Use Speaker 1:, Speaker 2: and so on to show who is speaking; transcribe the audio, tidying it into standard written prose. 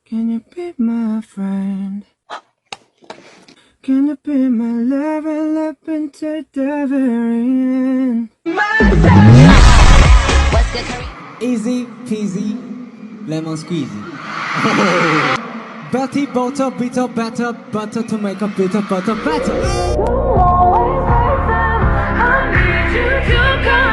Speaker 1: Can you be my friend? Can you be my lover up until the very end?
Speaker 2: Easy peasy, lemon squeezy. Betty butter, bitter, better, butter to make a bitter, butter, better.
Speaker 3: I need you to come.